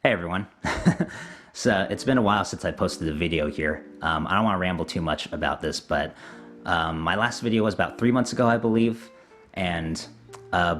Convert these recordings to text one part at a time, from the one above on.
Hey everyone. So it's been a while since I posted a video here. I don't want to ramble too much about this, but my last video was about 3 months ago, I believe. And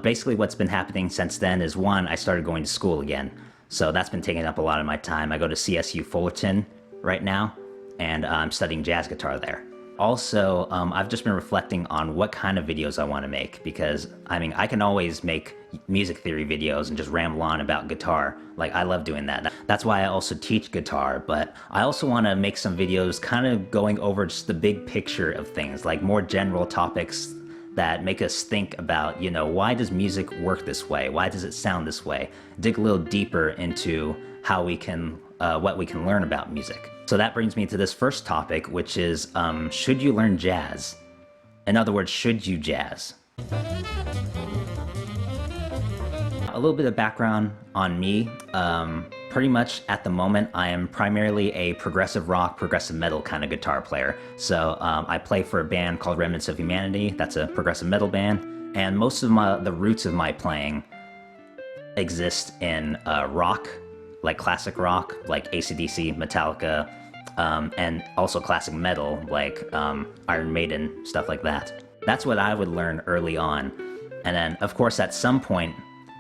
basically what's been happening since then is one, I started going to school again. So that's been taking up a lot of my time. I go to CSU Fullerton right now, and I'm studying jazz guitar there. Also, I've just been reflecting on what kind of videos I want to make because, I mean, I can always make music theory videos and just ramble on about guitar. Like, I love doing that. That's why I also teach guitar, but I also want to make some videos kind of going over just the big picture of things, like more general topics that make us think about, you know, why does music work this way? Why does it sound this way? Dig a little deeper into how we can, what we can learn about music. So that brings me to this first topic, which is, should you learn jazz? In other words, should you jazz? A little bit of background on me. Pretty much at the moment, I am primarily a progressive rock, progressive metal kind of guitar player. So I play for a band called Remnants of Humanity. That's a progressive metal band. And most of the roots of my playing exist in rock, like classic rock, like AC/DC, Metallica, and also classic metal, like Iron Maiden, stuff like that. That's what I would learn early on. And then, of course, at some point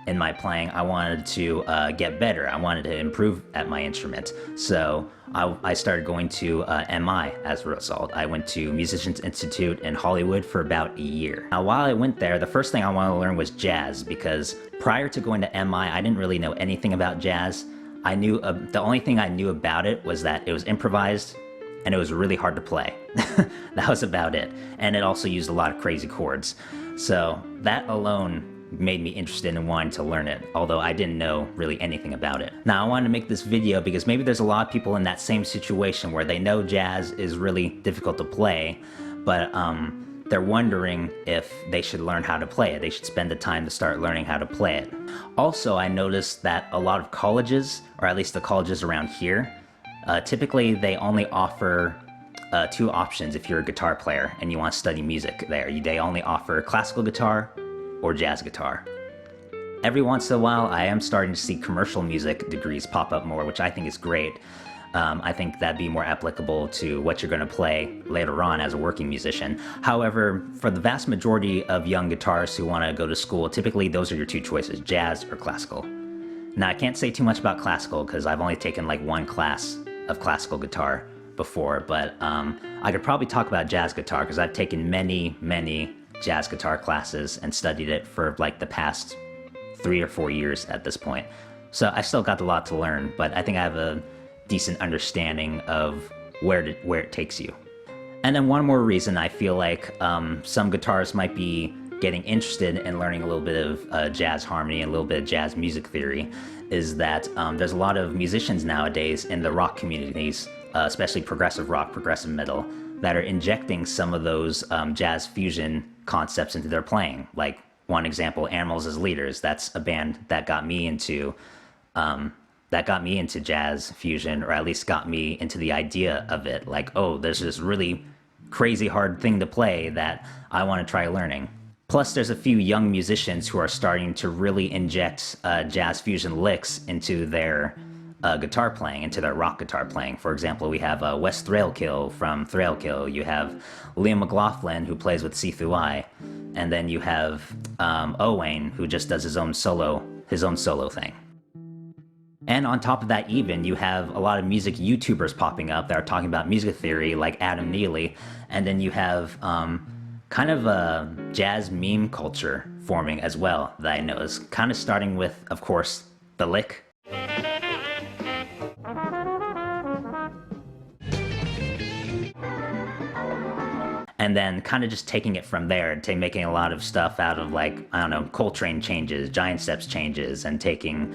in my playing, I wanted to get better. I wanted to improve at my instrument. So I started going to MI as a result. I went to Musicians Institute in Hollywood for about a year. Now, while I went there, the first thing I wanted to learn was jazz, because prior to going to MI, I didn't really know anything about jazz. I knew the only thing I knew about it was that it was improvised and it was really hard to play. That was about it. And it also used a lot of crazy chords. So that alone made me interested in wanting to learn it, although I didn't know really anything about it. Now, I wanted to make this video because maybe there's a lot of people in that same situation where they know jazz is really difficult to play, but they're wondering if they should learn how to play it. They should spend the time to start learning how to play it. Also, I noticed that a lot of colleges, or at least the colleges around here, typically they only offer two options if you're a guitar player and you want to study music there. They only offer classical guitar or jazz guitar. Every once in a while, I am starting to see commercial music degrees pop up more, which I think is great. I think that'd be more applicable to what you're going to play later on as a working musician. However, for the vast majority of young guitarists who want to go to school, typically those are your two choices, jazz or classical. Now, I can't say too much about classical because I've only taken like one class of classical guitar before, but I could probably talk about jazz guitar because I've taken many jazz guitar classes and studied it for like the past 3 or 4 years at this point. So I still got a lot to learn, but I think I have a decent understanding of where it takes you. And then one more reason I feel like some guitarists might be getting interested in learning a little bit of jazz harmony and a little bit of jazz music theory is that there's a lot of musicians nowadays in the rock communities, especially progressive rock, progressive metal, that are injecting some of those jazz fusion concepts into their playing. Like one example, Animals as Leaders. That's a band that got me into jazz fusion, or at least got me into the idea of it. Like, oh, there's this really crazy hard thing to play that I want to try learning. Plus, there's a few young musicians who are starting to really inject jazz fusion licks into their guitar playing, into their rock guitar playing. For example, we have Wes Thrailkill from Thrailkill. You have Liam McLaughlin, who plays with C-Through-I. And then you have Owain, who just does his own solo thing. And on top of that, even, you have a lot of music YouTubers popping up that are talking about music theory, like Adam Neely. And then you have kind of a jazz meme culture forming as well that I noticed. Kind of starting with, of course, the lick. And then kind of just taking it from there, making a lot of stuff out of, like, I don't know, Coltrane changes, Giant Steps changes, and taking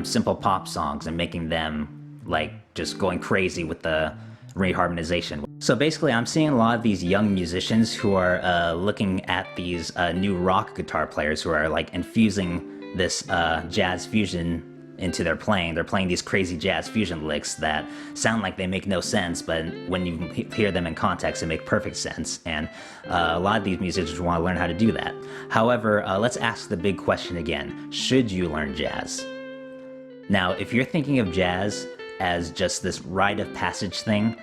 simple pop songs and making them, like, just going crazy with the reharmonization. So basically, I'm seeing a lot of these young musicians who are looking at these new rock guitar players who are, like, infusing this jazz fusion into their playing. They're playing these crazy jazz fusion licks that sound like they make no sense, but when you hear them in context, they make perfect sense. And a lot of these musicians want to learn how to do that. However, let's ask the big question again. Should you learn jazz? Now, if you're thinking of jazz as just this rite of passage thing,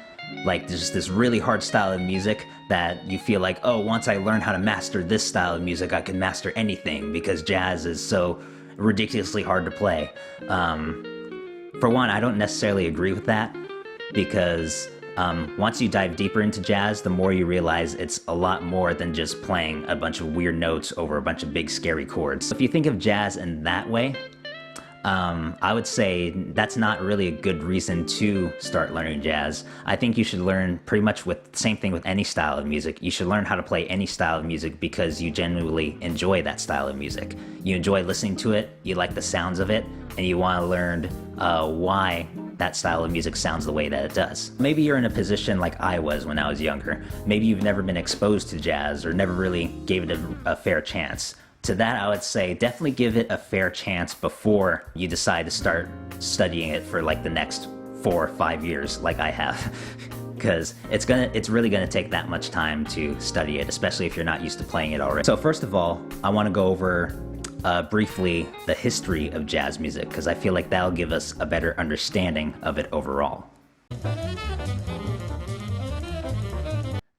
like just this really hard style of music that you feel like, oh, once I learn how to master this style of music, I can master anything because jazz is so ridiculously hard to play. For one, I don't necessarily agree with that because once you dive deeper into jazz, the more you realize it's a lot more than just playing a bunch of weird notes over a bunch of big scary chords. If you think of jazz in that way, I would say that's not really a good reason to start learning jazz. I think you should learn pretty much with same thing with any style of music. You should learn how to play any style of music because you genuinely enjoy that style of music. You enjoy listening to it, you like the sounds of it, and you want to learn why that style of music sounds the way that it does. Maybe you're in a position like I was when I was younger. Maybe you've never been exposed to jazz or never really gave it a fair chance. To that, I would say definitely give it a fair chance before you decide to start studying it for like the next 4 or 5 years like I have. Because it's really gonna take that much time to study it, especially if you're not used to playing it already. So first of all, I want to go over briefly the history of jazz music, because I feel like that'll give us a better understanding of it overall.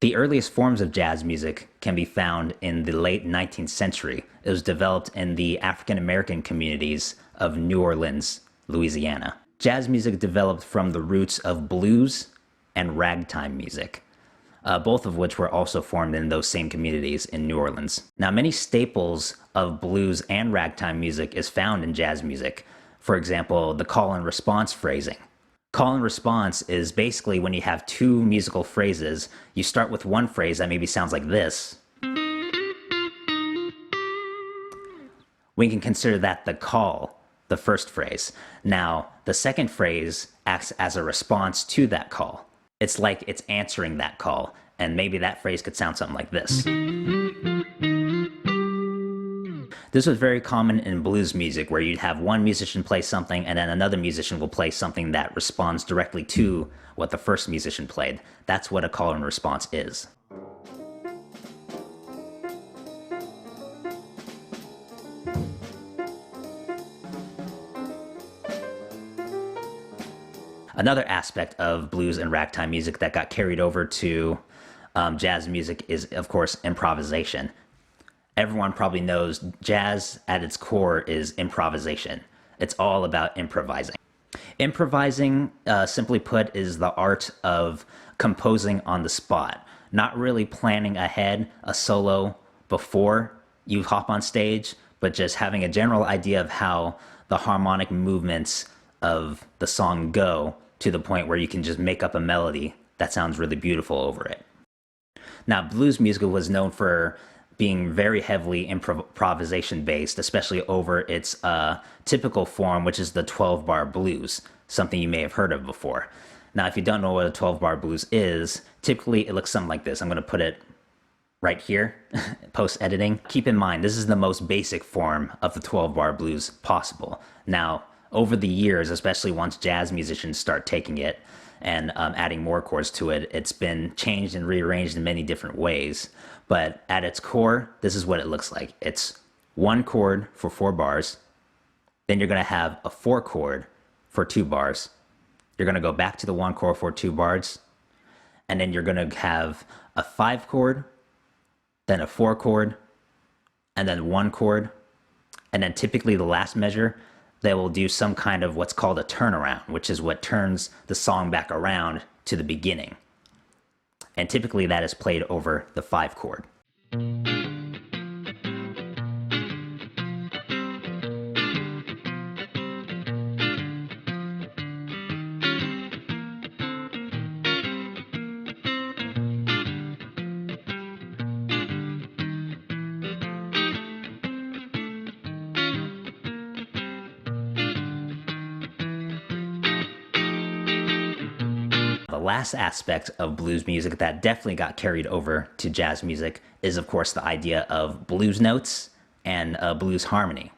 The earliest forms of jazz music can be found in the late 19th century. It was developed in the African American communities of New Orleans, Louisiana. Jazz music developed from the roots of blues and ragtime music, both of which were also formed in those same communities in New Orleans. Now, many staples of blues and ragtime music is found in jazz music. For example, the call and response phrasing. Call and response is basically when you have two musical phrases, you start with one phrase that maybe sounds like this. We can consider that the call, the first phrase. Now, the second phrase acts as a response to that call. It's like it's answering that call, and maybe that phrase could sound something like this. This was very common in blues music, where you'd have one musician play something and then another musician will play something that responds directly to what the first musician played. That's what a call and response is. Another aspect of blues and ragtime music that got carried over to jazz music is, of course, improvisation. Everyone probably knows jazz at its core is improvisation. It's all about improvising. Improvising, simply put, is the art of composing on the spot, not really planning ahead a solo before you hop on stage, but just having a general idea of how the harmonic movements of the song go to the point where you can just make up a melody that sounds really beautiful over it. Now, blues music was known for being very heavily improvisation based, especially over its typical form, which is the 12-bar blues, something you may have heard of before. Now, if you don't know what a 12-bar blues is, typically it looks something like this. I'm going to put it right here, post-editing. Keep in mind, this is the most basic form of the 12-bar blues possible. Now, over the years, especially once jazz musicians start taking it and adding more chords to it, it's been changed and rearranged in many different ways. But at its core, this is what it looks like. It's one chord for 4 bars. Then you're going to have a 4 chord for 2 bars. You're going to go back to the 1 chord for 2 bars. And then you're going to have a 5 chord, then a 4 chord, and then 1 chord. And then typically the last measure, they will do some kind of what's called a turnaround, which is what turns the song back around to the beginning. And typically that is played over the 5 chord. The last aspect of blues music that definitely got carried over to jazz music is, of course, the idea of blues notes and blues harmony.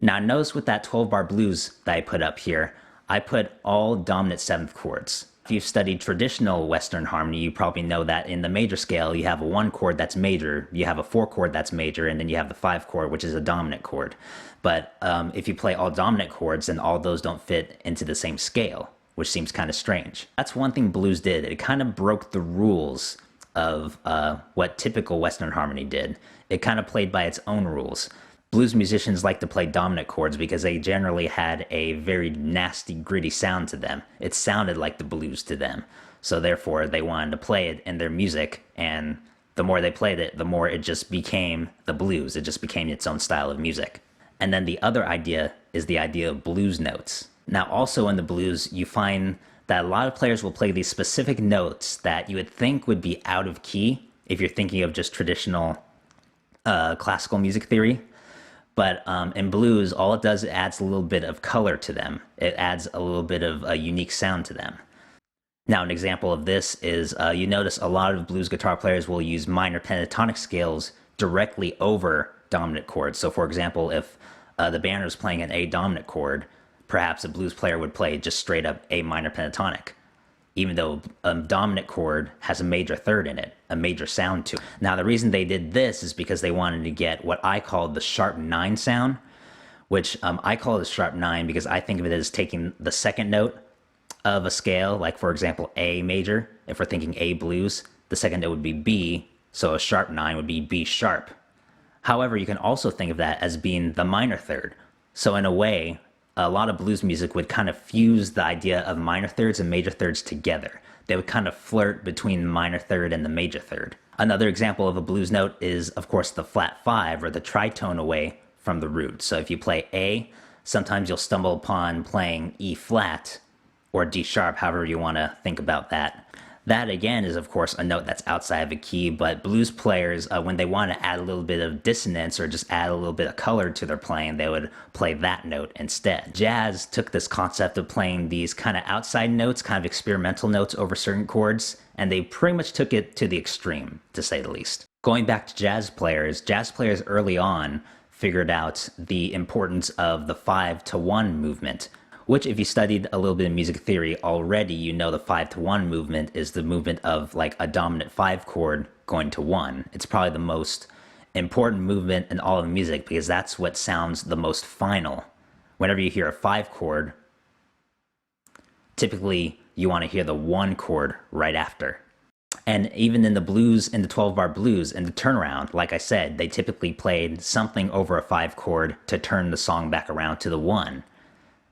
Now, notice with that 12-bar blues that I put up here, I put all dominant 7th chords. If you've studied traditional Western harmony, you probably know that in the major scale, you have a 1 chord that's major, you have a 4 chord that's major, and then you have the 5 chord, which is a dominant chord. But if you play all dominant chords, then all those don't fit into the same scale, which seems kind of strange. That's one thing blues did. It kind of broke the rules of what typical Western harmony did. It kind of played by its own rules. Blues musicians like to play dominant chords because they generally had a very nasty, gritty sound to them. It sounded like the blues to them. So therefore, they wanted to play it in their music, and the more they played it, the more it just became the blues. It just became its own style of music. And then the other idea is the idea of blues notes. Now, also in the blues, you find that a lot of players will play these specific notes that you would think would be out of key if you're thinking of just traditional classical music theory. But in blues, all it does is adds a little bit of color to them. It adds a little bit of a unique sound to them. Now, an example of this is you notice a lot of blues guitar players will use minor pentatonic scales directly over dominant chords. So, for example, if the band was playing an A dominant chord, perhaps a blues player would play just straight up A minor pentatonic, even though a dominant chord has a major third in it, a major sound to it. Now, the reason they did this is because they wanted to get what I call the sharp 9 sound, which I call it a sharp 9 because I think of it as taking the second note of a scale, like, for example, A major. If we're thinking A blues, the second note would be B, so a sharp 9 would be B sharp. However, you can also think of that as being the minor third. So in a way, a lot of blues music would kind of fuse the idea of minor thirds and major thirds together. They would kind of flirt between the minor third and the major third. Another example of a blues note is, of course, the flat 5 or the tritone away from the root. So if you play A, sometimes you'll stumble upon playing E flat or D sharp, however you want to think about that. That, again, is, of course, a note that's outside of a key, but blues players, when they want to add a little bit of dissonance or just add a little bit of color to their playing, they would play that note instead. Jazz took this concept of playing these kind of outside notes, kind of experimental notes over certain chords, and they pretty much took it to the extreme, to say the least. Going back to jazz players early on figured out the importance of the 5-to-1 movement, which, if you studied a little bit of music theory already, you know the 5-to-1 movement is the movement of like a dominant 5 chord going to 1. It's probably the most important movement in all of music because that's what sounds the most final. Whenever you hear a 5 chord, typically you want to hear the 1 chord right after. And even in the blues, in the 12-bar blues, in the turnaround, like I said, they typically played something over a 5 chord to turn the song back around to the 1.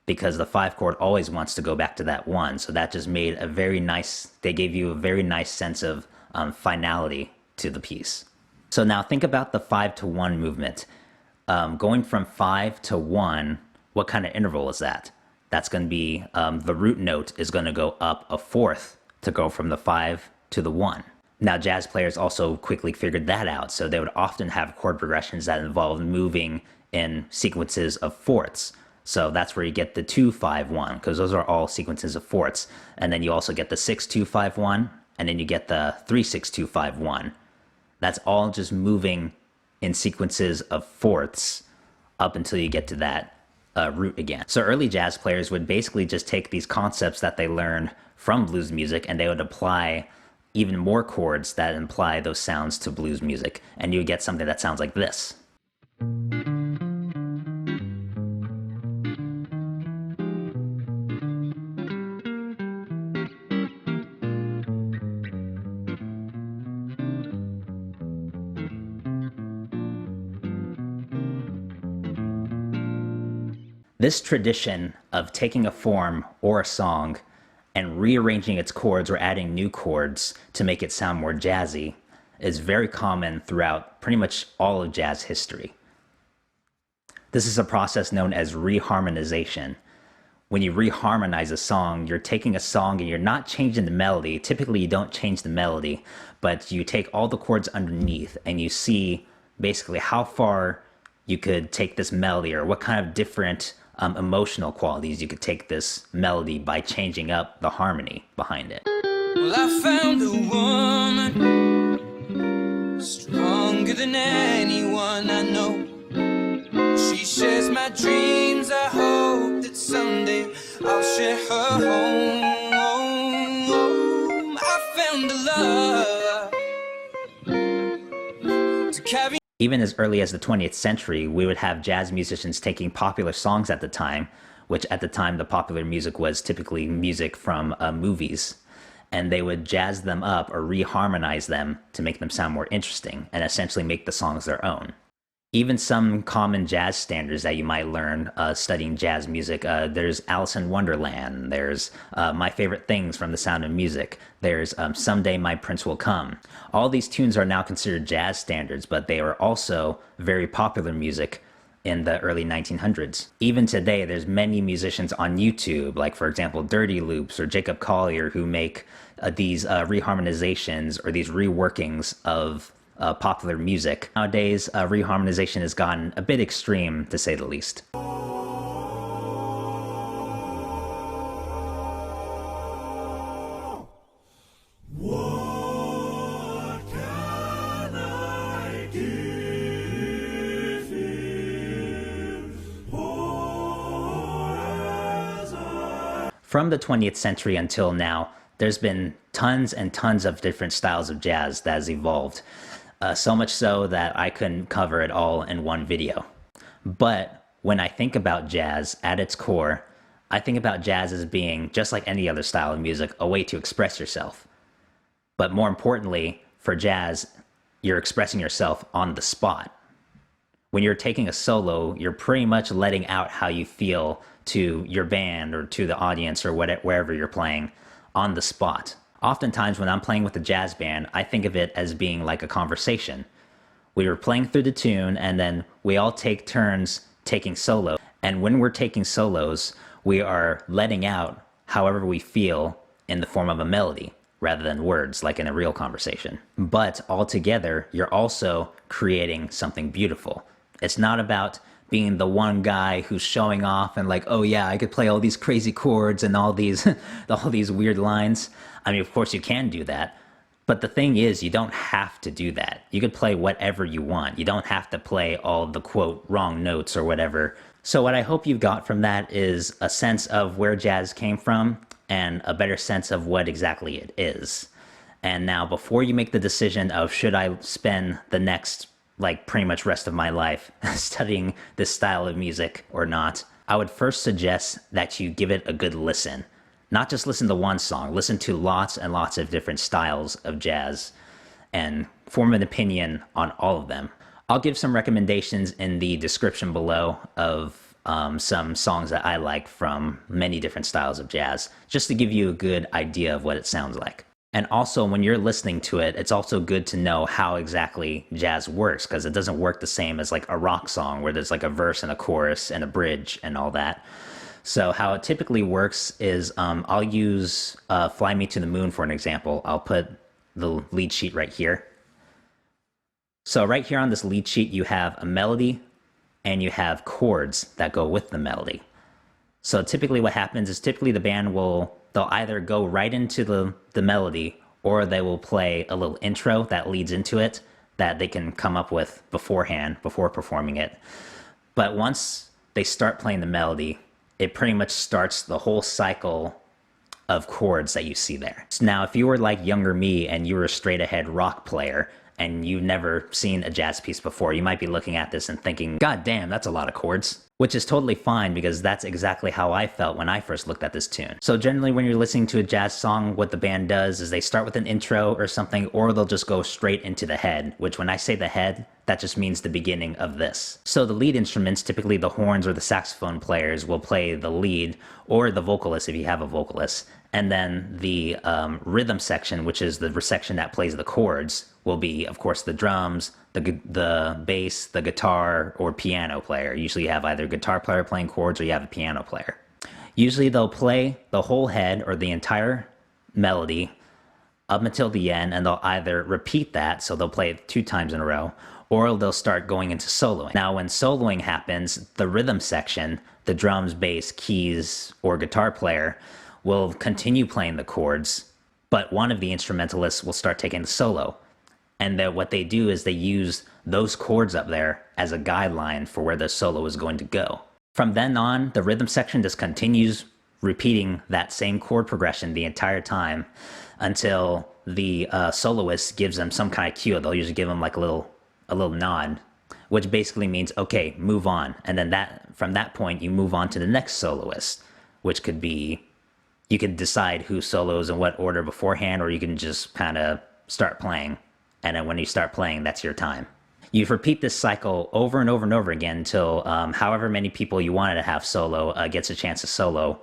Because the 5 chord always wants to go back to that 1. So that just made a very nice, they gave you a very nice sense of finality to the piece. So now think about the 5-to-1 movement. Going from 5 to 1, what kind of interval is that? That's going to be, the root note is going to go up a fourth to go from the 5 to the 1. Now, jazz players also quickly figured that out. So they would often have chord progressions that involved moving in sequences of fourths. So that's where you get the 2-5-1, because those are all sequences of fourths. And then you also get the 6-2-5-1, and then you get the 3-6-2-5-1. That's all just moving in sequences of fourths up until you get to that root again. So early jazz players would basically just take these concepts that they learned from blues music, and they would apply even more chords that imply those sounds to blues music. And you would get something that sounds like this. This tradition of taking a form or a song and rearranging its chords or adding new chords to make it sound more jazzy is very common throughout pretty much all of jazz history. This is a process known as reharmonization. When you reharmonize a song, you're taking a song and you're not changing the melody. Typically, you don't change the melody, but you take all the chords underneath and you see basically how far you could take this melody or what kind of different emotional qualities you could take this melody by changing up the harmony behind it. Well, I found a woman stronger than anyone I know. She shares my dreams. I hope that someday I'll share her home. Even as early as the 20th century, we would have jazz musicians taking popular songs at the time, which at the time the popular music was typically music from movies, and they would jazz them up or reharmonize them to make them sound more interesting and essentially make the songs their own. Even some common jazz standards that you might learn studying jazz music, there's Alice in Wonderland, there's My Favorite Things from The Sound of Music, there's Someday My Prince Will Come. All these tunes are now considered jazz standards, but they are also very popular music in the early 1900s. Even today, there's many musicians on YouTube, like for example, Dirty Loops or Jacob Collier, who make these reharmonizations or these reworkings of popular music. Nowadays, reharmonization has gotten a bit extreme, to say the least. From the 20th century until now, there's been tons and tons of different styles of jazz that has evolved. So much so that I couldn't cover it all in one video. But when I think about jazz at its core, I think about jazz as being, just like any other style of music, a way to express yourself. But more importantly, for jazz, you're expressing yourself on the spot. When you're taking a solo, you're pretty much letting out how you feel to your band or to the audience or wherever you're playing on the spot. Oftentimes when I'm playing with a jazz band, I think of it as being like a conversation. We were playing through the tune and then we all take turns taking solo. And when we're taking solos, we are letting out however we feel in the form of a melody rather than words like in a real conversation. But altogether, you're also creating something beautiful. It's not about being the one guy who's showing off and like, oh yeah, I could play all these crazy chords and all these weird lines. I mean, of course you can do that, but the thing is, you don't have to do that. You could play whatever you want. You don't have to play all the quote wrong notes or whatever. So what I hope you got from that is a sense of where jazz came from and a better sense of what exactly it is. And now before you make the decision of should I spend the next pretty much rest of my life studying this style of music or not, I would first suggest that you give it a good listen. Not just listen to one song, listen to lots and lots of different styles of jazz and form an opinion on all of them. I'll give some recommendations in the description below of some songs that I like from many different styles of jazz, just to give you a good idea of what it sounds like. And also, when you're listening to it, it's also good to know how exactly jazz works, because it doesn't work the same as like a rock song where there's like a verse and a chorus and a bridge and all that. So how it typically works is I'll use Fly Me to the Moon for an example. I'll put the lead sheet right here. So right here on this lead sheet, you have a melody and you have chords that go with the melody. So typically what happens is typically the band they'll either go right into the melody or they will play a little intro that leads into it that they can come up with beforehand, before performing it. But once they start playing the melody, it pretty much starts the whole cycle of chords that you see there. So now, if you were like younger me and you were a straight ahead rock player and you've never seen a jazz piece before, you might be looking at this and thinking, God damn, that's a lot of chords. Which is totally fine because that's exactly how I felt when I first looked at this tune. So generally when you're listening to a jazz song, what the band does is they start with an intro or something, or they'll just go straight into the head, which when I say the head, that just means the beginning of this. So the lead instruments, typically the horns or the saxophone players, will play the lead, or the vocalist if you have a vocalist. And then the rhythm section, which is the section that plays the chords, will be, of course, the drums, the bass, the guitar, or piano player. Usually you have either a guitar player playing chords or you have a piano player. Usually they'll play the whole head or the entire melody up until the end, and they'll either repeat that, so they'll play it 2 times in a row, or they'll start going into soloing. Now, when soloing happens, the rhythm section, the drums, bass, keys, or guitar player will continue playing the chords, but one of the instrumentalists will start taking the solo. And then what they do is they use those chords up there as a guideline for where the solo is going to go. From then on, the rhythm section just continues repeating that same chord progression the entire time until the soloist gives them some kind of cue. They'll usually give them like a little nod which basically means, okay, move on. And then from that point, you move on to the next soloist, which could be, you could decide who solos in what order beforehand, or you can just kind of start playing. And then when you start playing, that's your time. You repeat this cycle over and over and over again until however many people you wanted to have solo gets a chance to solo.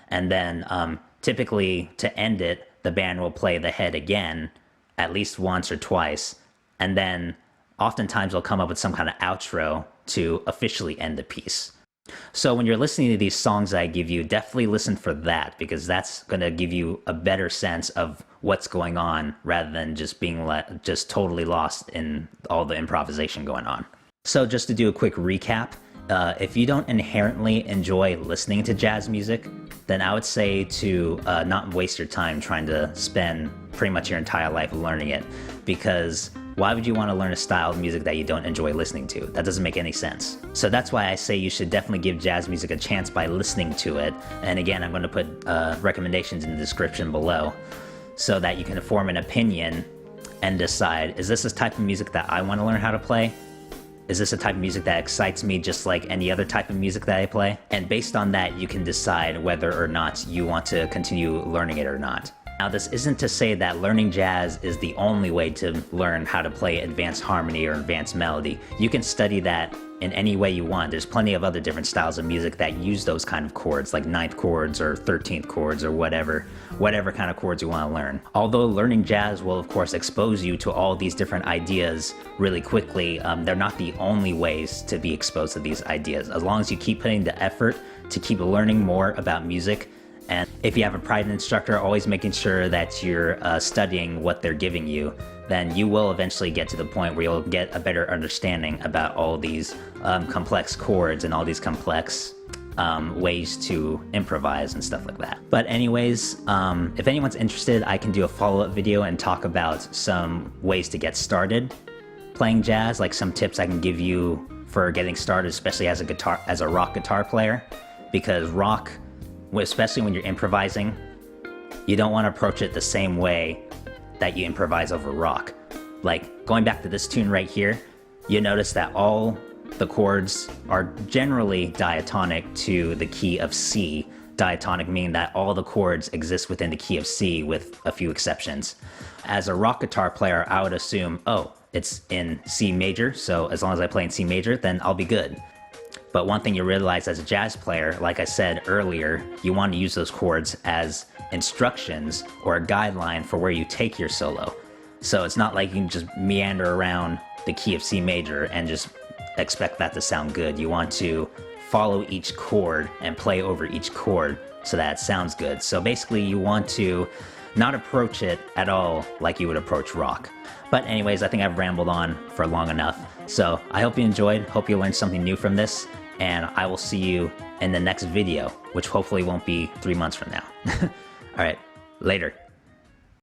And then typically to end it, the band will play the head again, at least once or twice. And then oftentimes they'll come up with some kind of outro to officially end the piece. So when you're listening to these songs I give you, definitely listen for that, because that's going to give you a better sense of what's going on rather than just being just totally lost in all the improvisation going on. So just to do a quick recap, if you don't inherently enjoy listening to jazz music, then I would say to not waste your time trying to spend pretty much your entire life learning it, because why would you want to learn a style of music that you don't enjoy listening to? That doesn't make any sense. So that's why I say you should definitely give jazz music a chance by listening to it. And again, I'm going to put recommendations in the description below so that you can form an opinion and decide, is this the type of music that I want to learn how to play? Is this a type of music that excites me just like any other type of music that I play? And based on that, you can decide whether or not you want to continue learning it or not. Now, this isn't to say that learning jazz is the only way to learn how to play advanced harmony or advanced melody. You can study that in any way you want. There's plenty of other different styles of music that use those kind of chords, like 9th chords or 13th chords or whatever kind of chords you want to learn. Although learning jazz will, of course, expose you to all these different ideas really quickly, they're not the only ways to be exposed to these ideas. As long as you keep putting the effort to keep learning more about music, and if you have a private instructor, always making sure that you're studying what they're giving you, then you will eventually get to the point where you'll get a better understanding about all these complex chords and all these complex ways to improvise and stuff like that. But anyways, if anyone's interested, I can do a follow-up video and talk about some ways to get started playing jazz, like some tips I can give you for getting started, especially as a rock guitar player, because rock, especially when you're improvising, you don't want to approach it the same way that you improvise over rock. Like going back to this tune right here, you notice that all the chords are generally diatonic to the key of C. Diatonic meaning that all the chords exist within the key of C with a few exceptions. As a rock guitar player, I would assume, oh, it's in C major, so as long as I play in C major, then I'll be good. But one thing you realize as a jazz player, like I said earlier, you want to use those chords as instructions or a guideline for where you take your solo. So it's not like you can just meander around the key of C major and just expect that to sound good. You want to follow each chord and play over each chord so that it sounds good. So basically you want to not approach it at all like you would approach rock. But anyways, I think I've rambled on for long enough. So I hope you enjoyed, hope you learned something new from this, and I will see you in the next video, which hopefully won't be 3 months from now. All right, later.